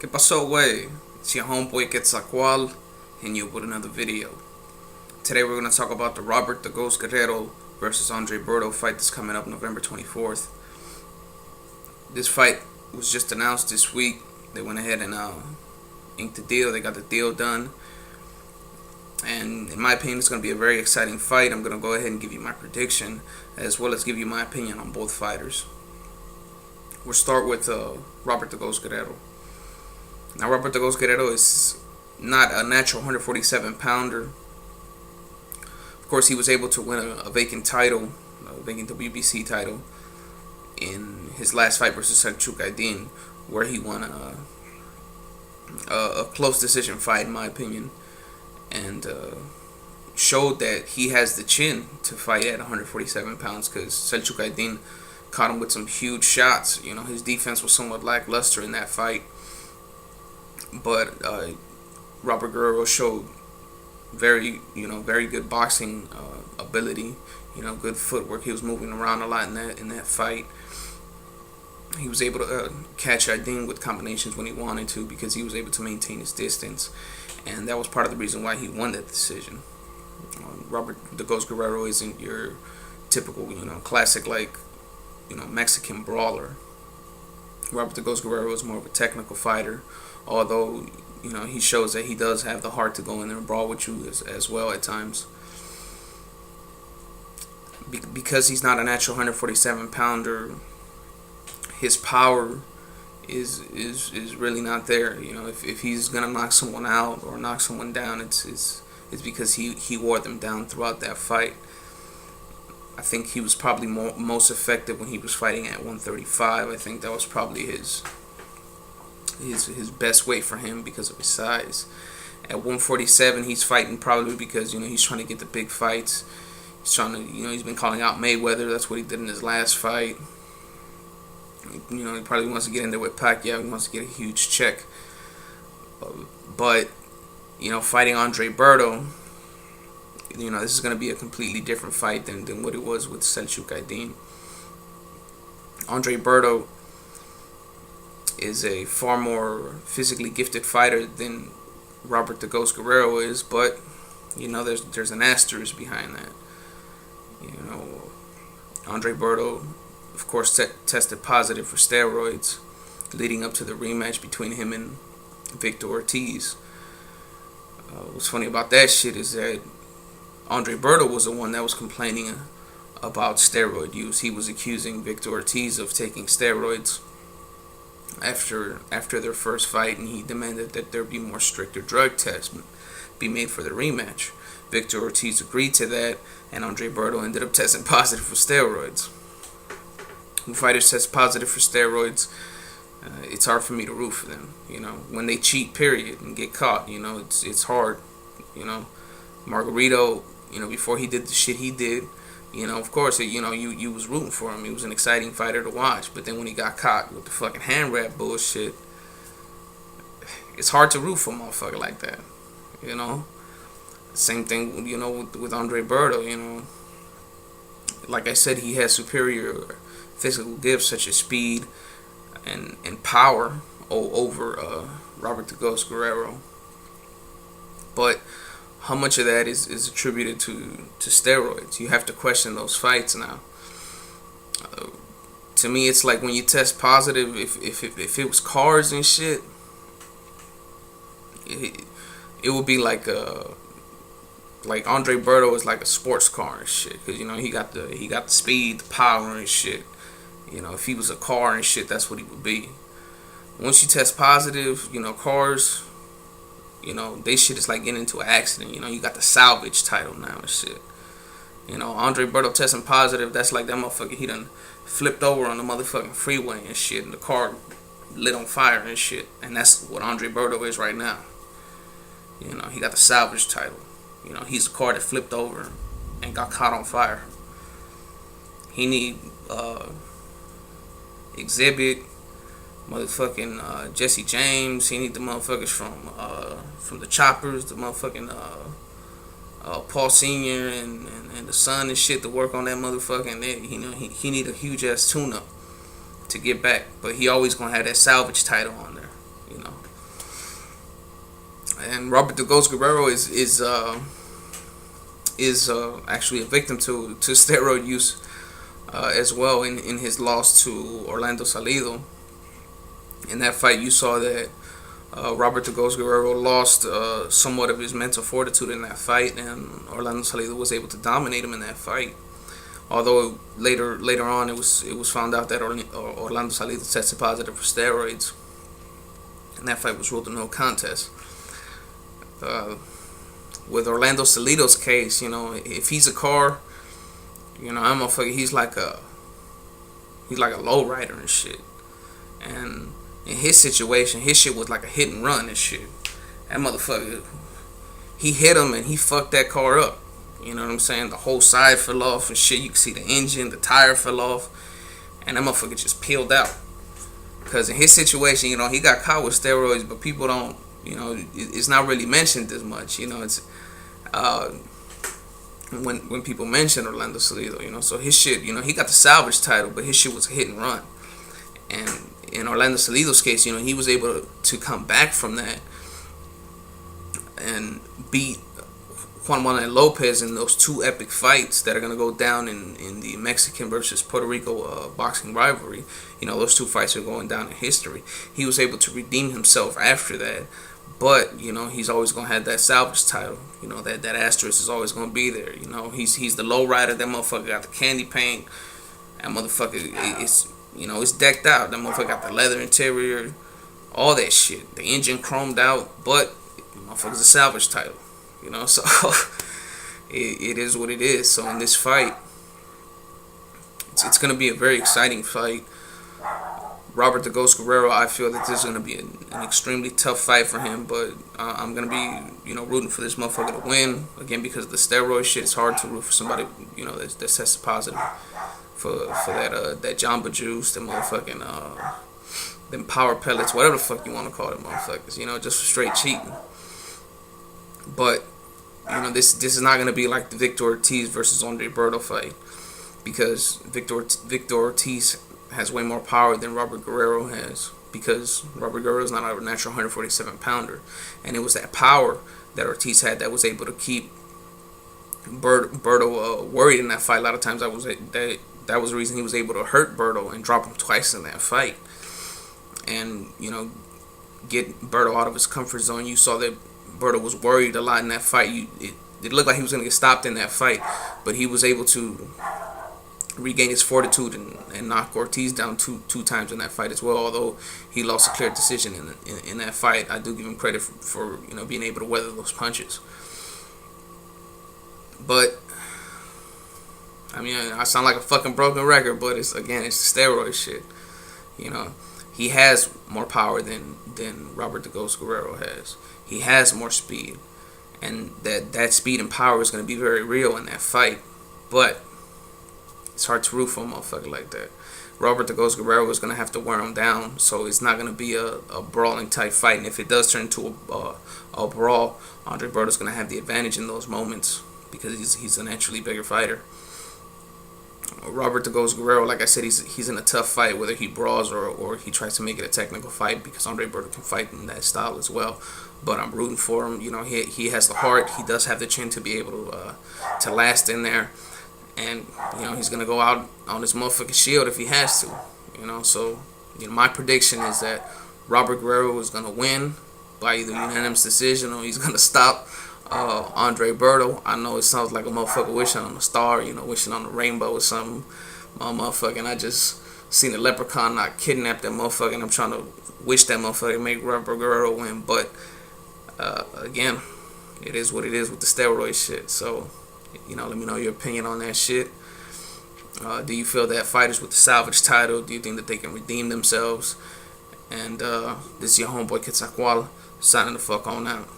¿Qué pasó, güey? It's your homeboy Quetzalcoatl, and you with another video. Today we're going to talk about the Robert the Ghost Guerrero versus Andre Berto fight that's coming up November 24th. This fight was just announced this week. They went ahead and inked the deal. They got the deal done. And in my opinion, it's going to be a very exciting fight. I'm going to go ahead and give you my prediction, as well as give you my opinion on both fighters. We'll start with Robert the Ghost Guerrero. Now, Robert the Ghost Guerrero is not a natural 147 pounder. Of course, he was able to win a vacant title, a vacant WBC title, in his last fight versus Selçuk Aydin, where he won a close decision fight, in my opinion, and showed that he has the chin to fight at 147 pounds, because Selçuk Aydin caught him with some huge shots. You know, his defense was somewhat lackluster in that fight. But Robert Guerrero showed very good boxing ability. You know, good footwork. He was moving around a lot in that fight. He was able to catch Aydin with combinations when he wanted to, because he was able to maintain his distance, and that was part of the reason why he won that decision. Robert the Ghost Guerrero isn't your typical, classic Mexican brawler. Robert the Ghost Guerrero is more of a technical fighter, although he shows that he does have the heart to go in there and brawl with you as well at times. Because he's not a natural 147 pounder, his power is really not there. If he's gonna knock someone out or knock someone down, it's because he wore them down throughout that fight. I think he was probably most effective when he was fighting at 135. I think that was probably his best weight for him because of his size. At 147, he's fighting probably because he's trying to get the big fights. He's trying to he's been calling out Mayweather. That's what he did in his last fight. He probably wants to get in there with Pacquiao. He wants to get a huge check. But fighting Andre Berto, this is going to be a completely different fight than what it was with Selçuk Aydin. Andre Berto is a far more physically gifted fighter than Robert the Ghost Guerrero is, but there's an asterisk behind that. Andre Berto, of course, tested positive for steroids leading up to the rematch between him and Victor Ortiz. What's funny about that shit is that Andre Berto was the one that was complaining about steroid use. He was accusing Victor Ortiz of taking steroids after their first fight, and he demanded that there be more stricter drug tests be made for the rematch. Victor Ortiz agreed to that, and Andre Berto ended up testing positive for steroids. When fighters test positive for steroids, it's hard for me to root for them. When they cheat, period, and get caught, it's hard. Margarito, before he did the shit he did, of course, you was rooting for him. He was an exciting fighter to watch. But then when he got caught with the fucking hand wrap bullshit, it's hard to root for a motherfucker like that. Same thing, with Andre Berto. Like I said, he has superior physical gifts such as speed and power over Robert the Ghost Guerrero. But how much of that is attributed to steroids? You have to question those fights now. To me, it's like when you test positive, if it was cars and shit, it would be like Andre Berto is like a sports car and shit, because he got the speed, the power and shit. If he was a car and shit, that's what he would be. Once you test positive, cars, they shit is like getting into an accident. You got the salvage title now and shit. Andre Berto testing positive, that's like that motherfucker, he done flipped over on the motherfucking freeway and shit, and the car lit on fire and shit. And that's what Andre Berto is right now. He got the salvage title. He's a car that flipped over and got caught on fire. He need Exhibit, motherfucking Jesse James. He need the motherfuckers from the Choppers, the motherfucking Paul Senior and the son and shit to work on that motherfucking. He need a huge ass tune up to get back, but he always gonna have that salvage title on there. And Robert the Ghost Guerrero is actually a victim to steroid use as well in his loss to Orlando Salido. In that fight, you saw that Robert the Ghost Guerrero lost somewhat of his mental fortitude in that fight, and Orlando Salido was able to dominate him in that fight. Although later on, it was found out that Orlando Salido tested positive for steroids, and that fight was ruled a no contest. With Orlando Salido's case, if he's a car, I'm a fucking he's like a low rider and shit. And in his situation, his shit was like a hit and run and shit. That motherfucker, he hit him and he fucked that car up. You know what I'm saying? The whole side fell off and shit. You can see the engine, the tire fell off, and that motherfucker just peeled out. Because in his situation, he got caught with steroids, but people don't, it's not really mentioned as much. It's when people mention Orlando Salido, so his shit, he got the salvage title, but his shit was a hit and run. And in Orlando Salido's case, he was able to come back from that and beat Juan Manuel Lopez in those two epic fights that are going to go down in the Mexican versus Puerto Rico boxing rivalry. Those two fights are going down in history. He was able to redeem himself after that, but he's always going to have that salvage title. That asterisk is always going to be there. He's the low rider. That motherfucker got the candy paint. That motherfucker is it's decked out. That motherfucker got the leather interior, all that shit. The engine chromed out, but motherfucker's a salvage title. So it is what it is. So in this fight, it's going to be a very exciting fight. Robert the Ghost Guerrero, I feel that this is going to be an extremely tough fight for him, but I'm going to be, rooting for this motherfucker to win. Again, because of the steroid shit, it's hard to root for somebody, that's tested positive for that Jamba Juice, the motherfucking, them power pellets, whatever the fuck you want to call them motherfuckers, just for straight cheating. But, this is not going to be like the Victor Ortiz versus Andre Berto fight, because Victor Ortiz has way more power than Robert Guerrero has, because Robert Guerrero is not a natural 147 pounder, and it was that power that Ortiz had that was able to keep Berto worried in that fight. A lot of times that was the reason he was able to hurt Berto and drop him twice in that fight, and get Berto out of his comfort zone. You saw that Berto was worried a lot in that fight. It looked like he was going to get stopped in that fight, but he was able to regain his fortitude and knock Ortiz down two times in that fight as well. Although he lost a clear decision in that fight, I do give him credit for being able to weather those punches. But I sound like a fucking broken record, but it's the steroid shit. He has more power than Robert the Ghost Guerrero has. He has more speed, and that speed and power is going to be very real in that fight. But it's hard to root for a motherfucker like that. Robert the Ghost Guerrero is going to have to wear him down, so it's not going to be a brawling type fight. And if it does turn into a brawl, Andre Berto is going to have the advantage in those moments because he's a naturally bigger fighter. Robert the Ghost Guerrero, like I said, he's in a tough fight, whether he brawls or he tries to make it a technical fight, because Andre Berto can fight in that style as well. But I'm rooting for him. He has the heart. He does have the chin to be able to last in there. And, he's going to go out on his motherfucking shield if he has to. So, my prediction is that Robert Guerrero is going to win by either unanimous decision or he's going to stop Andre Berto. I know it sounds like a motherfucker wishing on a star, wishing on a rainbow or something. My motherfucking, I just seen a leprechaun not kidnap that motherfucker, and I'm trying to wish that motherfucker make Robert Guerrero win. But, again, it is what it is with the steroid shit. So, let me know your opinion on that shit. Do you feel that fighters with the salvage title, do you think that they can redeem themselves? And this is your homeboy Quetzalcoatl signing the fuck on out.